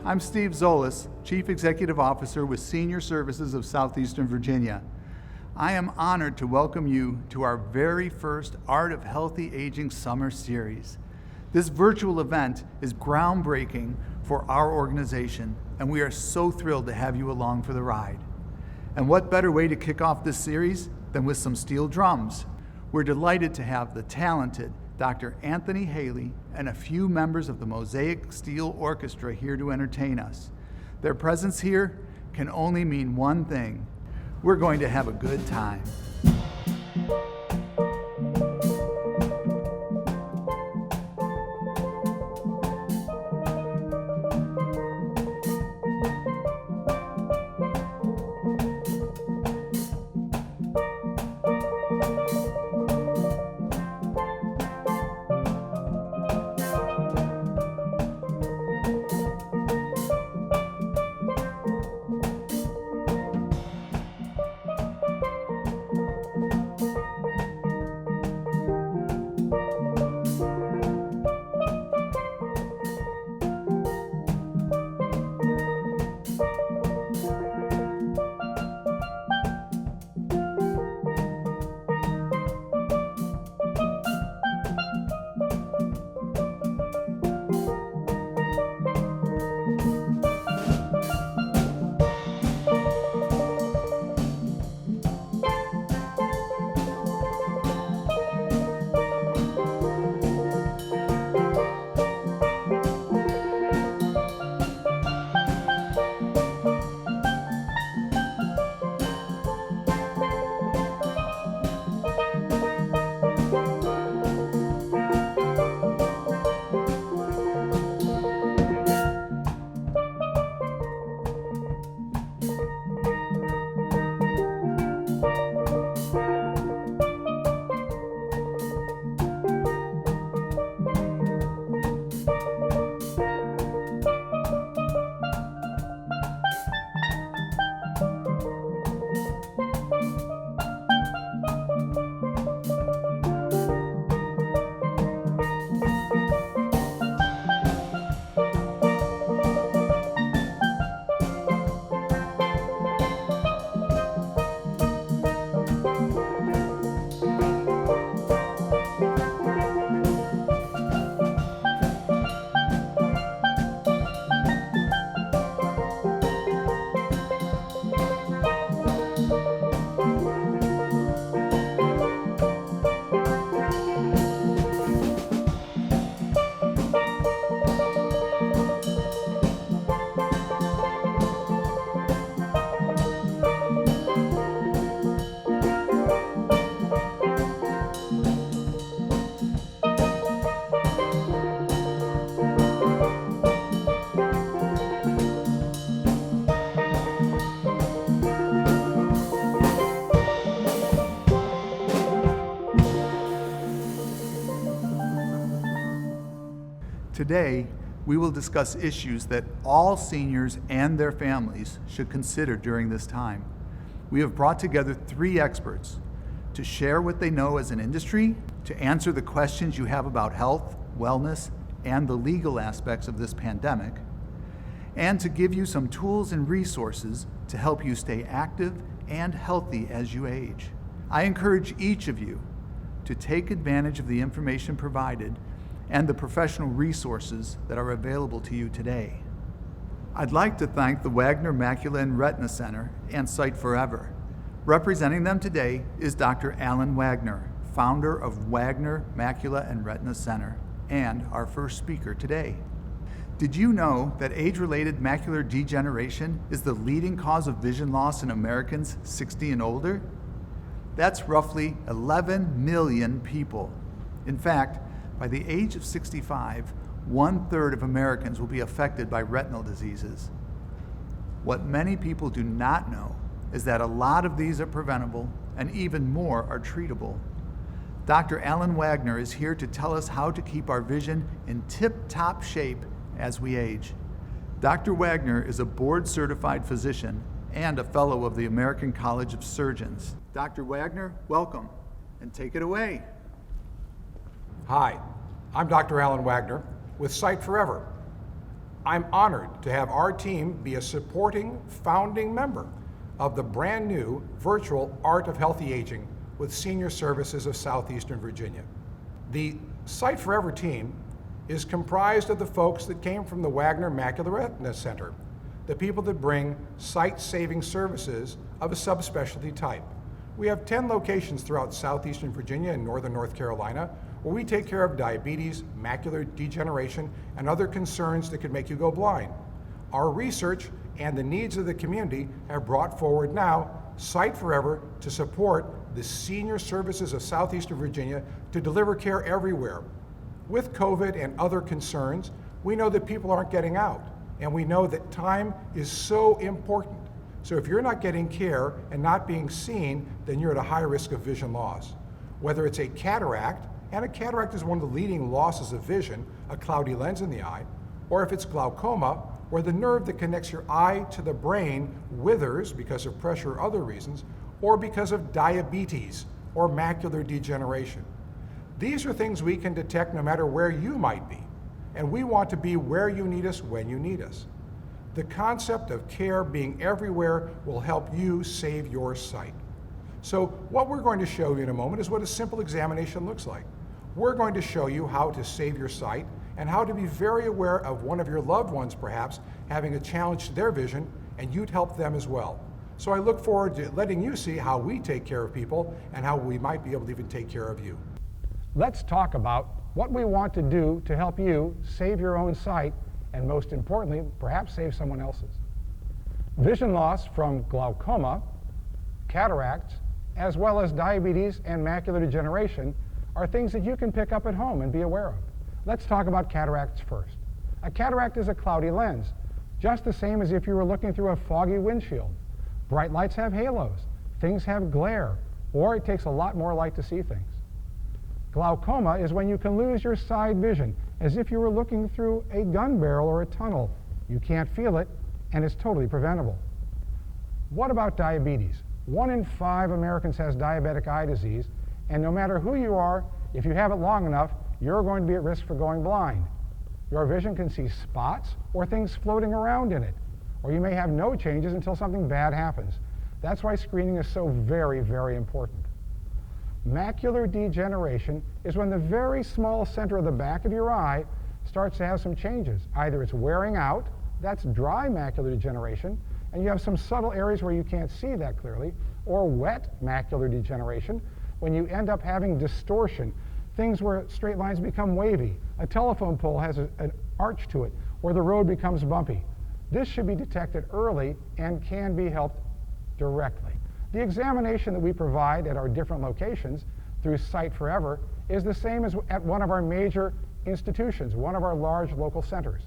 I'm Steve Zolas, Chief Executive Officer with Senior Services of Southeastern Virginia. I am honored to welcome you to our very first Art of Healthy Aging Summer Series. This virtual event is groundbreaking for our organization, and we are so thrilled to have you along for the ride. And what better way to kick off this series than with some steel drums? We're delighted to have the talented Dr. Anthony Haley and a few members of the Mosaic Steel Orchestra here to entertain us. Their presence here can only mean one thing: we're going to have a good time. Today, we will discuss issues that all seniors and their families should consider during this time. We have brought together 3 experts to share what they know as an industry, to answer the questions you have about health, wellness, and the legal aspects of this pandemic, and to give you some tools and resources to help you stay active and healthy as you age. I encourage each of you to take advantage of the information provided and the professional resources that are available to you today. I'd like to thank the Wagner Macula and Retina Center and Sight Forever. Representing them today is Dr. Alan Wagner, founder of Wagner Macula and Retina Center, and our first speaker today. Did you know that age-related macular degeneration is the leading cause of vision loss in Americans 60 and older? That's roughly 11 million people. In fact, by the age of 65, 1/3 of Americans will be affected by retinal diseases. What many people do not know is that a lot of these are preventable and even more are treatable. Dr. Alan Wagner is here to tell us how to keep our vision in tip-top shape as we age. Dr. Wagner is a board-certified physician and a fellow of the American College of Surgeons. Dr. Wagner, welcome, and take it away. Hi, I'm Dr. Alan Wagner with Sight Forever. I'm honored to have our team be a supporting founding member of the brand new virtual Art of Healthy Aging with Senior Services of Southeastern Virginia. The Sight Forever team is comprised of the folks that came from the Wagner Macular Retina Center, the people that bring sight-saving services of a subspecialty type. We have 10 locations throughout Southeastern Virginia and Northern North Carolina where we take care of diabetes, macular degeneration, and other concerns that could make you go blind. Our research and the needs of the community have brought forward now Sight Forever to support the Senior Services of Southeastern Virginia to deliver care everywhere. With COVID and other concerns, we know that people aren't getting out, and we know that time is so important. So if you're not getting care and not being seen, then you're at a high risk of vision loss. Whether it's a cataract, and a cataract is one of the leading losses of vision, a cloudy lens in the eye, or if it's glaucoma, where the nerve that connects your eye to the brain withers because of pressure or other reasons, or because of diabetes or macular degeneration. These are things we can detect no matter where you might be, and we want to be where you need us when you need us. The concept of care being everywhere will help you save your sight. So what we're going to show you in a moment is what a simple examination looks like. We're going to show you how to save your sight and how to be very aware of one of your loved ones perhaps having a challenge to their vision, and you'd help them as well. So I look forward to letting you see how we take care of people and how we might be able to even take care of you. Let's talk about what we want to do to help you save your own sight and, most importantly, perhaps save someone else's. Vision loss from glaucoma, cataracts, as well as diabetes and macular degeneration are things that you can pick up at home and be aware of. Let's talk about cataracts first. A cataract is a cloudy lens, just the same as if you were looking through a foggy windshield. Bright lights have halos, things have glare, or it takes a lot more light to see things. Glaucoma is when you can lose your side vision, as if you were looking through a gun barrel or a tunnel. You can't feel it, and it's totally preventable. What about diabetes? 1 in 5 Americans has diabetic eye disease, and no matter who you are, if you have it long enough, you're going to be at risk for going blind. Your vision can see spots or things floating around in it, or you may have no changes until something bad happens. That's why screening is so very, very important. Macular degeneration is when the very small center of the back of your eye starts to have some changes. Either it's wearing out, that's dry macular degeneration, and you have some subtle areas where you can't see that clearly, or wet macular degeneration, when you end up having distortion, things where straight lines become wavy, a telephone pole has an arch to it, or the road becomes bumpy. This should be detected early and can be helped directly. The examination that we provide at our different locations through Sight Forever is the same as at one of our major institutions, one of our large local centers.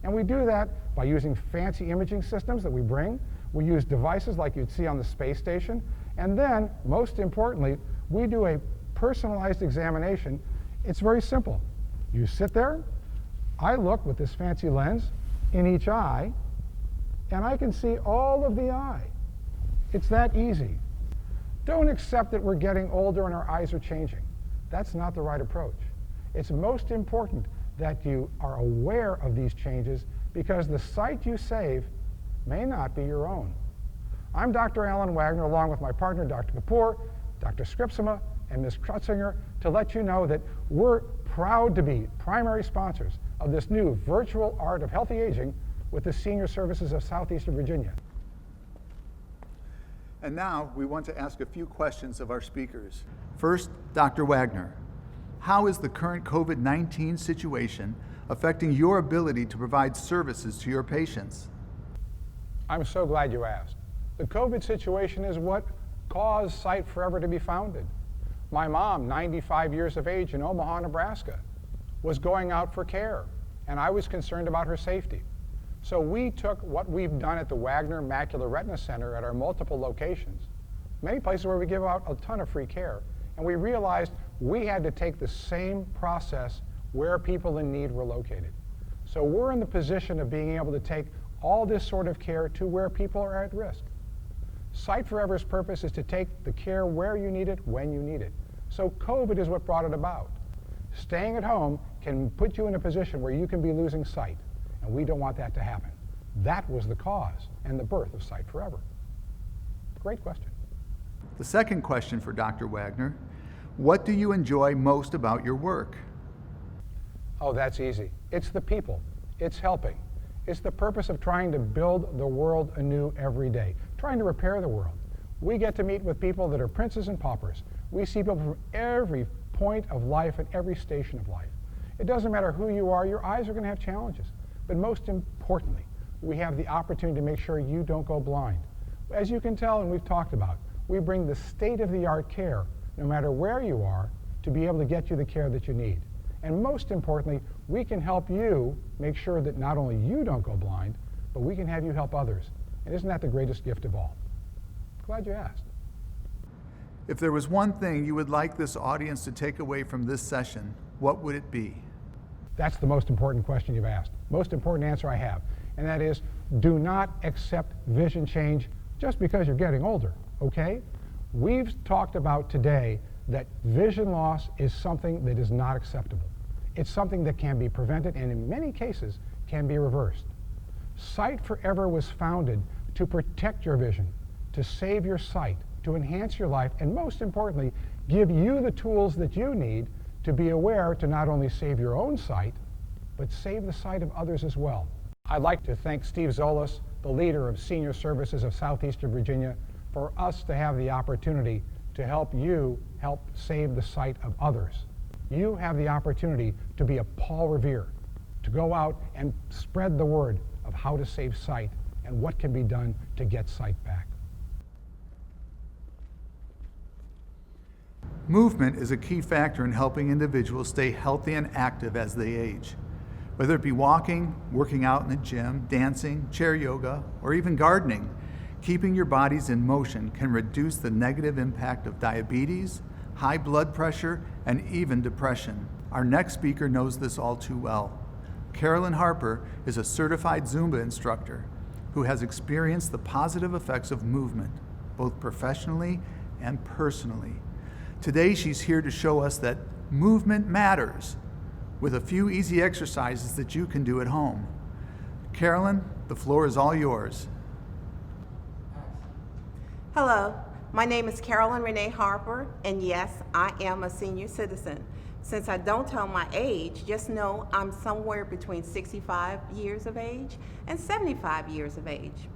And we do that by using fancy imaging systems that we bring. We use devices like you'd see on the space station. And then, most importantly, we do a personalized examination. It's very simple. You sit there, I look with this fancy lens in each eye, and I can see all of the eye. It's that easy. Don't accept that we're getting older and our eyes are changing. That's not the right approach. It's most important that you are aware of these changes, because the sight you save may not be your own. I'm Dr. Alan Wagner, along with my partner, Dr. Kapoor, Dr. Scripsima, and Ms. Krutzinger, to let you know that we're proud to be primary sponsors of this new virtual Art of Healthy Aging with the Senior Services of Southeastern Virginia. And now we want to ask a few questions of our speakers. First, Dr. Wagner. How is the current COVID-19 situation affecting your ability to provide services to your patients? I'm so glad you asked. The COVID situation is what caused Sight Forever to be founded. My mom, 95 years of age in Omaha, Nebraska, was going out for care, and I was concerned about her safety. So we took what we've done at the Wagner Macular Retina Center at our multiple locations, many places where we give out a ton of free care, and we realized we had to take the same process where people in need were located. So we're in the position of being able to take all this sort of care to where people are at risk. Sight Forever's purpose is to take the care where you need it, when you need it. So COVID is what brought it about. Staying at home can put you in a position where you can be losing sight. and we don't want that to happen. That was the cause and the birth of Sight Forever. Great question. The second question for Dr. Wagner, what do you enjoy most about your work? Oh, that's easy. It's the people. It's helping. It's the purpose of trying to build the world anew every day, trying to repair the world. We get to meet with people that are princes and paupers. We see people from every point of life and every station of life. It doesn't matter who you are, your eyes are going to have challenges. But most importantly, we have the opportunity to make sure you don't go blind. As you can tell, and we've talked about, we bring the state-of-the-art care, no matter where you are, to be able to get you the care that you need. And most importantly, we can help you make sure that not only you don't go blind, but we can have you help others. And isn't that the greatest gift of all? Glad you asked. If there was one thing you would like this audience to take away from this session, what would it be? That's the most important question you've asked. Most important answer I have. And that is, do not accept vision change just because you're getting older, okay? We've talked about today that vision loss is something that is not acceptable. It's something that can be prevented and in many cases can be reversed. Sight Forever was founded to protect your vision, to save your sight, to enhance your life, and most importantly, give you the tools that you need to be aware to not only save your own sight, but save the sight of others as well. I'd like to thank Steve Zolas, the leader of Senior Services of Southeastern Virginia, for us to have the opportunity to help you help save the sight of others. You have the opportunity to be a Paul Revere, to go out and spread the word of how to save sight and what can be done to get sight back. Movement is a key factor in helping individuals stay healthy and active as they age. Whether it be walking, working out in the gym, dancing, chair yoga, or even gardening, keeping your bodies in motion can reduce the negative impact of diabetes, high blood pressure, and even depression. Our next speaker knows this all too well. Carolyn Harper is a certified Zumba instructor who has experienced the positive effects of movement, both professionally and personally. Today, she's here to show us that movement matters with a few easy exercises that you can do at home. Carolyn, the floor is all yours. Hello, my name is Carolyn Renee Harper, and yes, I am a senior citizen. Since I don't tell my age, just know I'm somewhere between 65 years of age and 75 years of age.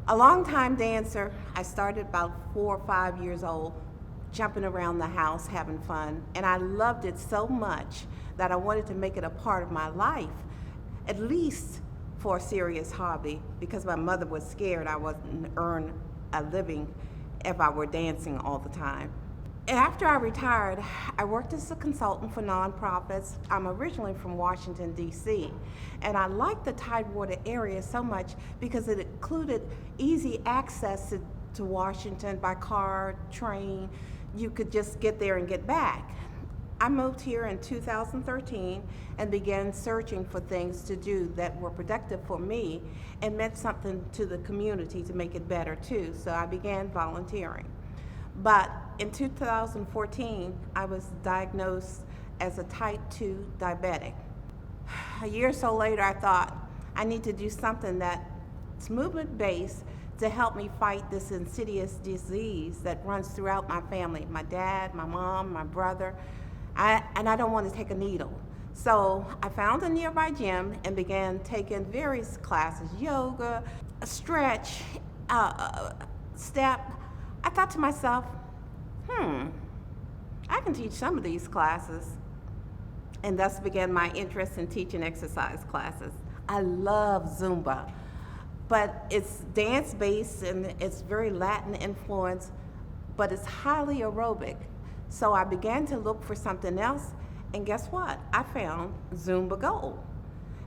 A long-time dancer, I started about 4 or 5 years old, jumping around the house, having fun, and I loved it so much that I wanted to make it a part of my life, at least for a serious hobby, because my mother was scared I wouldn't earn a living if I were dancing all the time. After I retired, I worked as a consultant for nonprofits. I'm originally from Washington, D.C., and I liked the Tidewater area so much because it included easy access to Washington by car, train. You could just get there and get back. I moved here in 2013 and began searching for things to do that were productive for me and meant something to the community to make it better too. So I began volunteering. But in 2014, I was diagnosed as a type 2 diabetic. A year or so later, I thought I need to do something that's movement-based to help me fight this insidious disease that runs throughout my family, my dad, my mom, my brother. And I don't want to take a needle. So I found a nearby gym and began taking various classes, yoga, stretch, step. I thought to myself, I can teach some of these classes. And thus began my interest in teaching exercise classes. I love Zumba, but it's dance-based and it's very Latin influenced, but it's highly aerobic. So I began to look for something else, and guess what? I found Zumba Gold.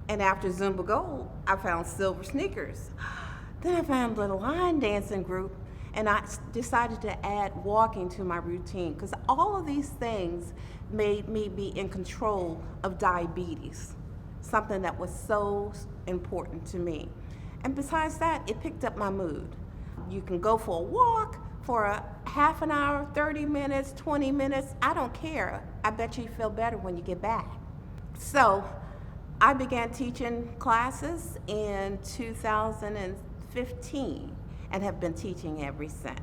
And after Zumba Gold, I found Silver Sneakers. Then I found the line dancing group, and I decided to add walking to my routine, because all of these things made me be in control of diabetes, something that was so important to me. And besides that, it picked up my mood. You can go for a walk, for a half an hour, 30 minutes, 20 minutes, I don't care. I bet you feel better when you get back. So I began teaching classes in 2015 and have been teaching ever since.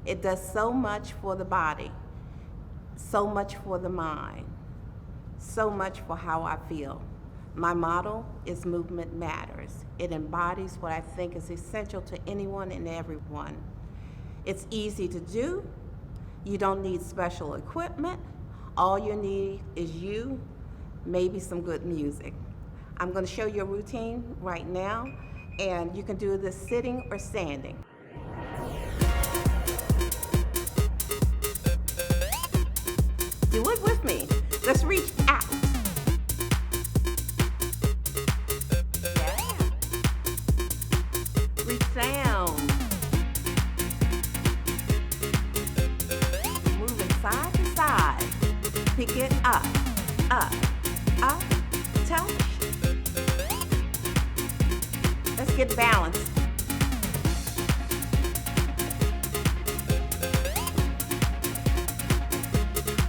It does so much for the body, so much for the mind, so much for how I feel. My motto is Movement Matters. It embodies what I think is essential to anyone and everyone. It's easy to do. You don't need special equipment. All you need is you, maybe some good music. I'm going to show you a routine right now, and you can do this sitting or standing. Do it with me. Let's reach out. Yeah. Reach down. Moving side to side. Pick it up, up, up, touch. Let's get balanced.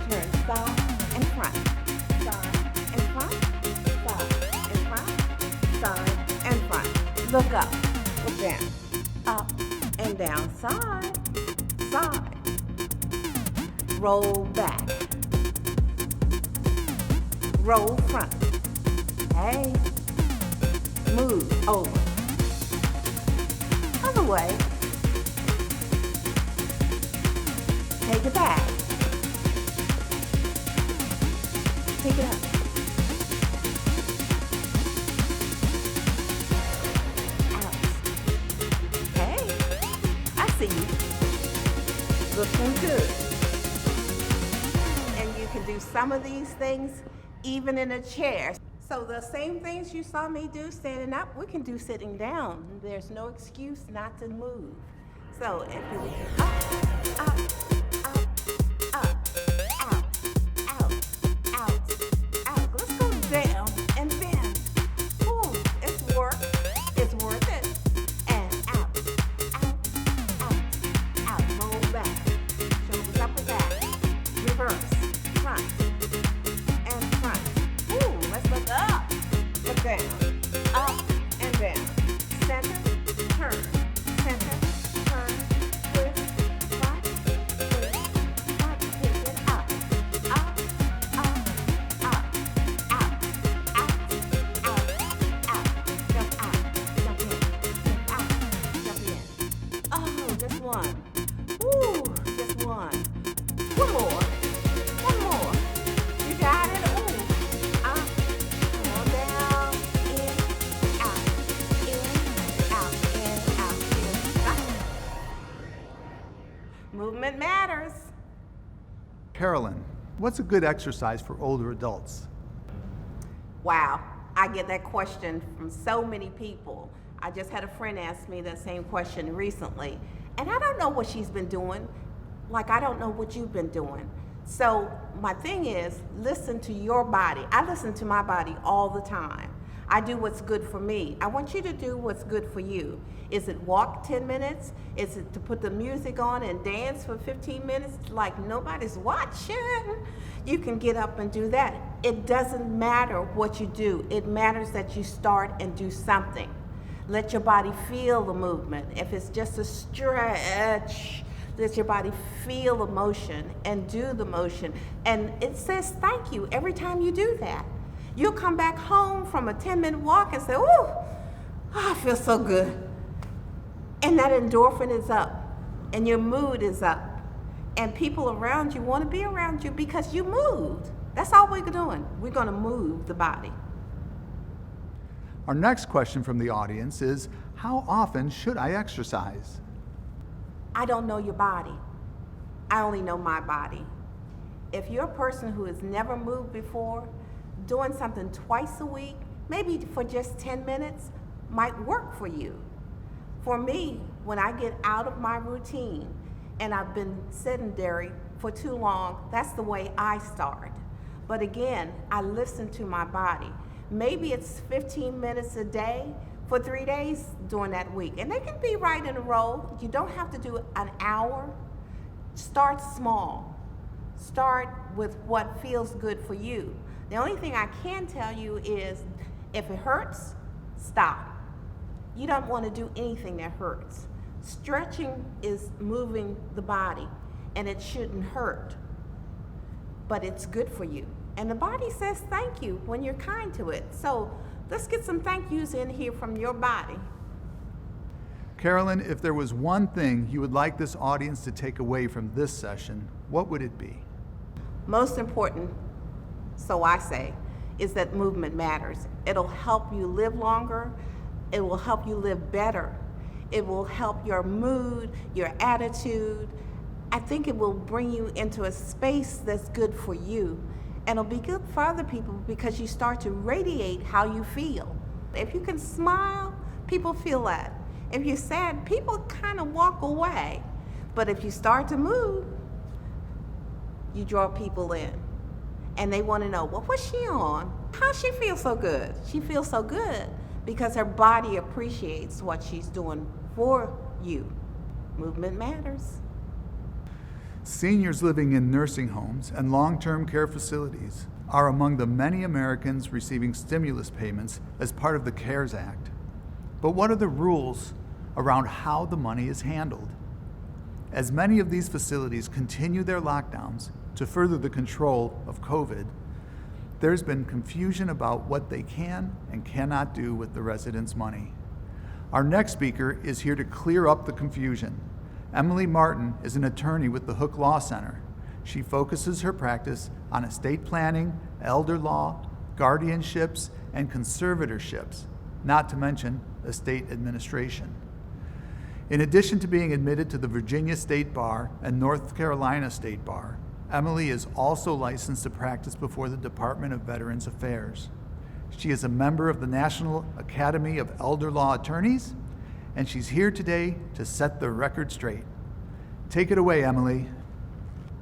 Turn side and front, side and front, side and front, side and front. Look up, look down, up and down, side, side. Roll back, roll front. Hey, move over. Other way. Take it back. Pick it up. Out. Hey, I see you. Looking good. And you can do some of these things even in a chair. So the same things you saw me do standing up, we can do sitting down. There's no excuse not to move. So if you up, up, up, up, out, out, out, out. Let's go down and bend. Ooh, it's work. It's worth it. And out, out, out, out. Roll back. Shoulders up and back. Reverse. Front. And front. Ooh, let's look up. Look down. Up and down. Center. Turn. Center. Turn. Twist. Front. Twist. Front. Pick it up. Up. Up. Up. Out. Out. Out. Out. Jump out. Jump in. Jump out. Jump in. Oh, just one. Ooh, just one. One more. One more. You got it. Ooh. Up. Come down. In. Out. In. Out. In. Out. In. Out. Movement matters. Carolyn, what's a good exercise for older adults? Wow, I get that question from so many people. I just had a friend ask me that same question recently, and I don't know what she's been doing, like I don't know what you've been doing. So my thing is, listen to your body. I listen to my body all the time. I do what's good for me. I want you to do what's good for you. Is it walk 10 minutes? Is it to put the music on and dance for 15 minutes like nobody's watching? You can get up and do that. It doesn't matter what you do. It matters that you start and do something. Let your body feel the movement. If it's just a stretch, let your body feel the motion and do the motion. And it says thank you every time you do that. You'll come back home from a 10-minute walk and say, ooh, I feel so good. And that endorphin is up, and your mood is up. And people around you want to be around you because you moved. That's all we're doing. We're going to move the body. Our next question from the audience is, how often should I exercise? I don't know your body. I only know my body. If you're a person who has never moved before, doing something twice a week, maybe for just 10 minutes, might work for you. For me, when I get out of my routine and I've been sedentary for too long, that's the way I start. But again, I listen to my body. Maybe it's 15 minutes a day for 3 days during that week. And they can be right in a row. You don't have to do an hour. Start small. Start with what feels good for you. The only thing I can tell you is If it hurts, stop. You don't want to do anything that hurts. Stretching is moving the body, and it shouldn't hurt, but it's good for you. And the body says thank you when you're kind to it. So let's get some thank yous in here from your body. Carolyn, if there was one thing you would like this audience to take away from this session, what would it be? Most important, so I say, is that movement matters. It'll help you live longer. It will help you live better. It will help your mood, your attitude. I think it will bring you into a space that's good for you. And it'll be good for other people because you start to radiate how you feel. If you can smile, people feel that. If you're sad, people kind of walk away. But if you start to move, you draw people in. And they want to know, well, what's she on? How she feel so good? She feels so good because her body appreciates what she's doing for you. Movement matters. Seniors living in nursing homes and long-term care facilities are among the many Americans receiving stimulus payments as part of the CARES Act. But what are the rules around how the money is handled? As many of these facilities continue their lockdowns to further the control of COVID, there's been confusion about what they can and cannot do with the residents' money. Our next speaker is here to clear up the confusion. Emily Martin is an attorney with the Hook Law Center. She focuses her practice on estate planning, elder law, guardianships, and conservatorships, not to mention estate administration. In addition to being admitted to the Virginia State Bar and North Carolina State Bar, Emily is also licensed to practice before the Department of Veterans Affairs. She is a member of the National Academy of Elder Law Attorneys, and she's here today to set the record straight. Take it away, Emily.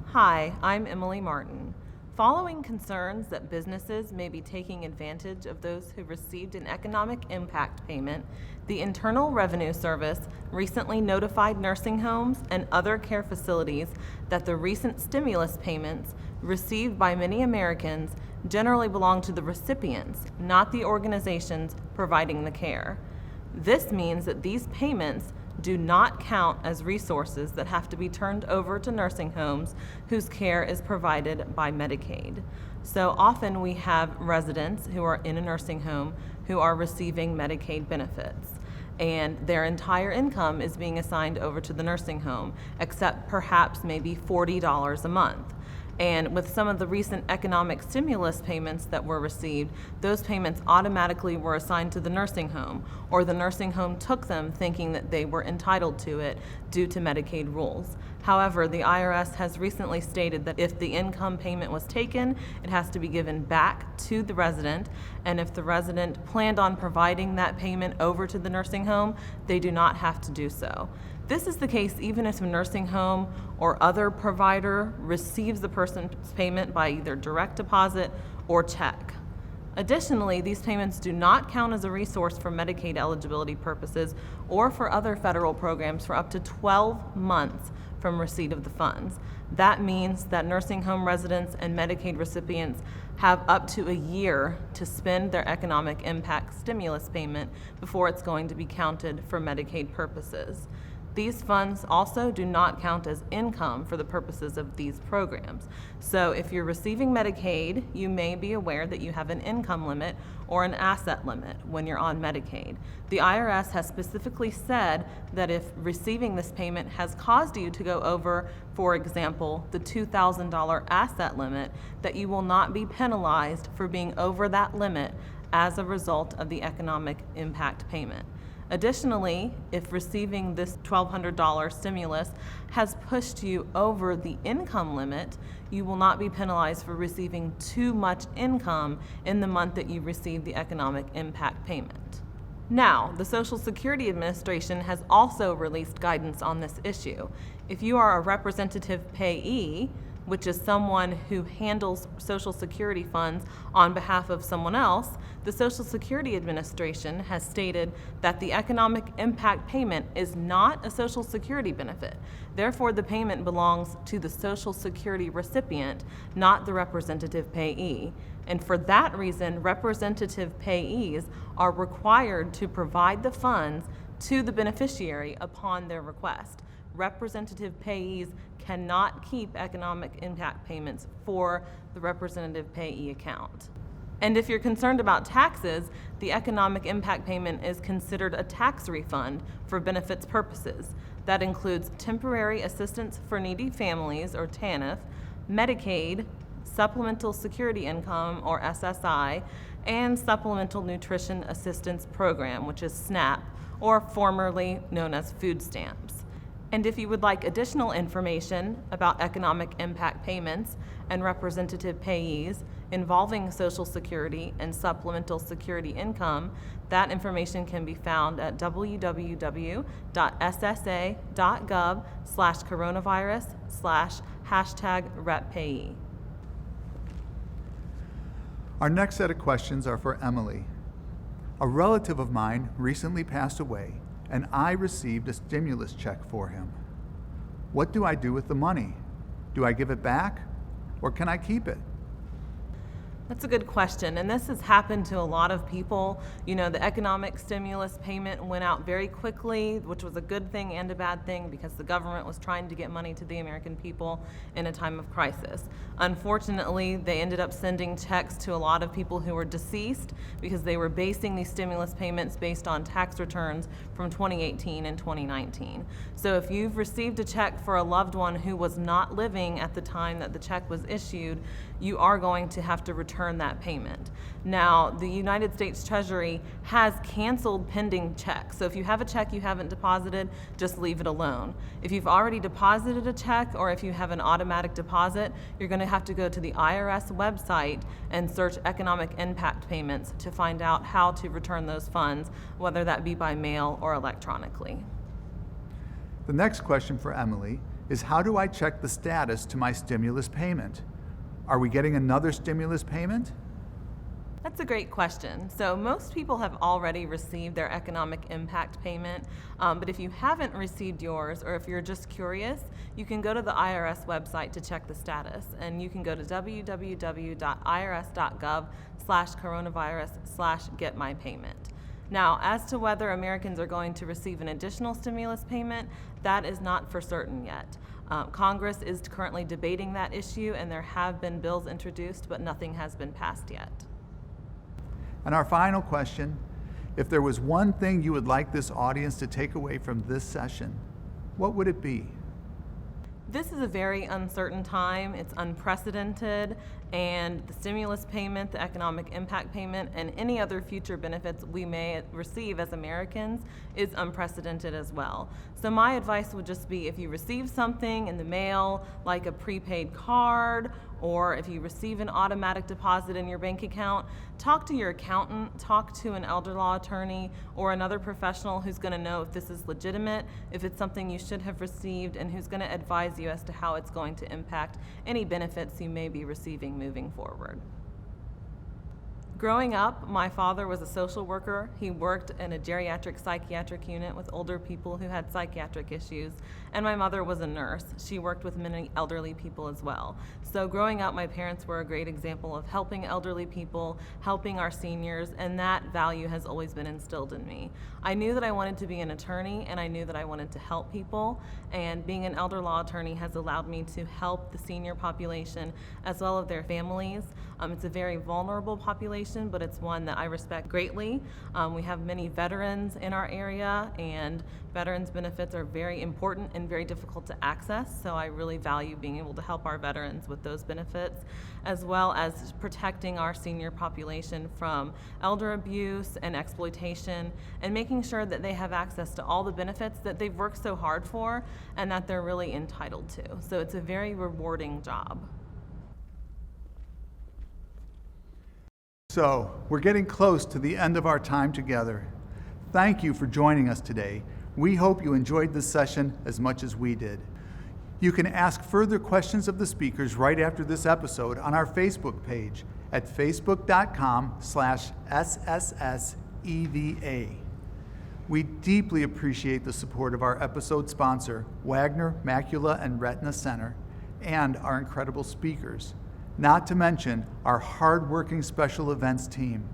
Hi, I'm Emily Martin. Following concerns that businesses may be taking advantage of those who received an economic impact payment, the Internal Revenue Service recently notified nursing homes and other care facilities that the recent stimulus payments received by many Americans generally belong to the recipients, not the organizations providing the care. This means that these payments do not count as resources that have to be turned over to nursing homes whose care is provided by Medicaid. So often we have residents who are in a nursing home who are receiving Medicaid benefits, and their entire income is being assigned over to the nursing home, except perhaps maybe $40 a month. And with some of the recent economic stimulus payments that were received, those payments automatically were assigned to the nursing home, or the nursing home took them thinking that they were entitled to it due to Medicaid rules. However, the IRS has recently stated that if the income payment was taken, it has to be given back to the resident, and if the resident planned on providing that payment over to the nursing home, they do not have to do so. This is the case even if a nursing home or other provider receives the person's payment by either direct deposit or check. Additionally, these payments do not count as a resource for Medicaid eligibility purposes or for other federal programs for up to 12 months from receipt of the funds. That means that nursing home residents and Medicaid recipients have up to a year to spend their economic impact stimulus payment before it's going to be counted for Medicaid purposes. These funds also do not count as income for the purposes of these programs. So if you're receiving Medicaid, you may be aware that you have an income limit or an asset limit when you're on Medicaid. The IRS has specifically said that if receiving this payment has caused you to go over, for example, the $2,000 asset limit, that you will not be penalized for being over that limit as a result of the economic impact payment. Additionally, if receiving this $1,200 stimulus has pushed you over the income limit, you will not be penalized for receiving too much income in the month that you receive the economic impact payment. Now, the Social Security Administration has also released guidance on this issue. If you are a representative payee, which is someone who handles Social Security funds on behalf of someone else, the Social Security Administration has stated that the economic impact payment is not a Social Security benefit. Therefore, the payment belongs to the Social Security recipient, not the representative payee. And for that reason, representative payees are required to provide the funds to the beneficiary upon their request. Representative payees cannot keep economic impact payments for the representative payee account. And if you're concerned about taxes, the economic impact payment is considered a tax refund for benefits purposes. That includes temporary assistance for needy families, or TANF, Medicaid, Supplemental Security Income, or SSI, and Supplemental Nutrition Assistance Program, which is SNAP, or formerly known as food stamps. And if you would like additional information about economic impact payments and representative payees involving Social Security and Supplemental Security Income, that information can be found at www.ssa.gov/coronavirus/#reppayee. Our next set of questions are for Emily. A relative of mine recently passed away, and I received a stimulus check for him. What do I do with the money? Do I give it back, or can I keep it? That's a good question, and this has happened to a lot of people. You know, the economic stimulus payment went out very quickly, which was a good thing and a bad thing because the government was trying to get money to the American people in a time of crisis. Unfortunately, they ended up sending checks to a lot of people who were deceased because they were basing these stimulus payments based on tax returns from 2018 and 2019. So if you've received a check for a loved one who was not living at the time that the check was issued, you are going to have to return that payment. Now, the United States Treasury has canceled pending checks. So if you have a check you haven't deposited, just leave it alone. If you've already deposited a check, or if you have an automatic deposit, you're going to have to go to the IRS website and search economic impact payments to find out how to return those funds, whether that be by mail or electronically. The next question for Emily is, how do I check the status to my stimulus payment? Are we getting another stimulus payment? That's a great question. So most people have already received their economic impact payment, but if you haven't received yours, or if you're just curious, you can go to the IRS website to check the status, and you can go to www.irs.gov/coronavirus/getmypayment. Now, as to whether Americans are going to receive an additional stimulus payment, that is not for certain yet. Congress is currently debating that issue, and there have been bills introduced, but nothing has been passed yet. And our final question, if there was one thing you would like this audience to take away from this session, what would it be? This is a very uncertain time. It's unprecedented, and the stimulus payment, the economic impact payment, and any other future benefits we may receive as Americans is unprecedented as well. So my advice would just be, if you receive something in the mail, like a prepaid card, or if you receive an automatic deposit in your bank account, talk to your accountant, talk to an elder law attorney, or another professional who's going to know if this is legitimate, if it's something you should have received, and who's going to advise you as to how it's going to impact any benefits you may be receiving moving forward. Growing up, my father was a social worker. He worked in a geriatric psychiatric unit with older people who had psychiatric issues, and my mother was a nurse. She worked with many elderly people as well. So growing up, my parents were a great example of helping elderly people, helping our seniors, and that value has always been instilled in me. I knew that I wanted to be an attorney, and I knew that I wanted to help people, and being an elder law attorney has allowed me to help the senior population as well as their families. It's a very vulnerable population, but it's one that I respect greatly. We have many veterans in our area, and veterans benefits are very important and very difficult to access, so I really value being able to help our veterans with those benefits, as well as protecting our senior population from elder abuse and exploitation, and making sure that they have access to all the benefits that they've worked so hard for and that they're really entitled to. So it's a very rewarding job. So, we're getting close to the end of our time together. Thank you for joining us today. We hope you enjoyed this session as much as we did. You can ask further questions of the speakers right after this episode on our Facebook page at facebook.com/SSSEVA. We deeply appreciate the support of our episode sponsor, Wagner Macula and Retina Center, and our incredible speakers, not to mention our hardworking special events team.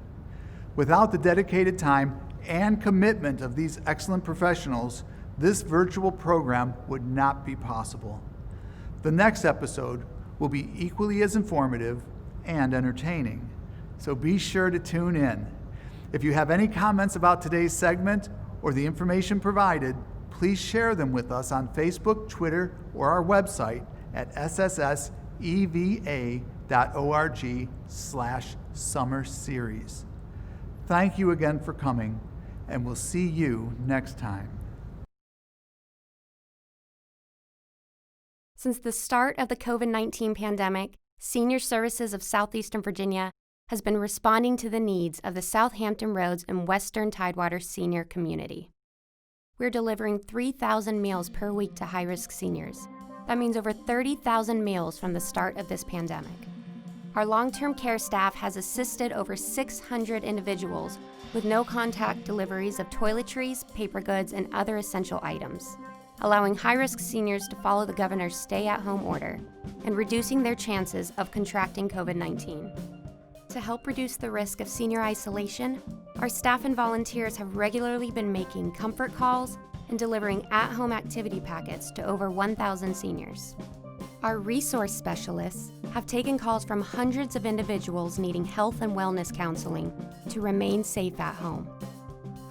Without the dedicated time and commitment of these excellent professionals, this virtual program would not be possible. The next episode will be equally as informative and entertaining, so be sure to tune in. If you have any comments about today's segment or the information provided, please share them with us on Facebook, Twitter, or our website at ssseva.org/summer series. Thank you again for coming, and we'll see you next time. Since the start of the COVID-19 pandemic, Senior Services of Southeastern Virginia has been responding to the needs of the Southampton Roads and Western Tidewater senior community. We're delivering 3,000 meals per week to high-risk seniors. That means over 30,000 meals from the start of this pandemic. Our long-term care staff has assisted over 600 individuals with no-contact deliveries of toiletries, paper goods, and other essential items, allowing high-risk seniors to follow the governor's stay-at-home order and reducing their chances of contracting COVID-19. To help reduce the risk of senior isolation, our staff and volunteers have regularly been making comfort calls and delivering at-home activity packets to over 1,000 seniors. Our resource specialists have taken calls from hundreds of individuals needing health and wellness counseling to remain safe at home.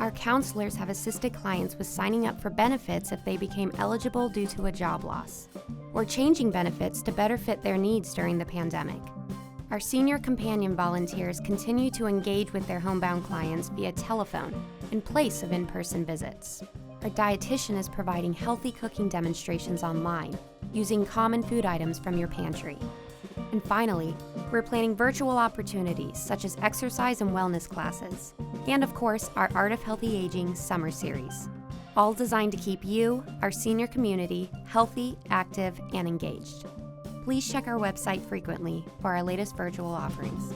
Our counselors have assisted clients with signing up for benefits if they became eligible due to a job loss, or changing benefits to better fit their needs during the pandemic. Our senior companion volunteers continue to engage with their homebound clients via telephone in place of in-person visits. Our dietitian is providing healthy cooking demonstrations online using common food items from your pantry. And finally, we're planning virtual opportunities such as exercise and wellness classes, and of course, our Art of Healthy Aging summer series, all designed to keep you, our senior community, healthy, active, and engaged. Please check our website frequently for our latest virtual offerings.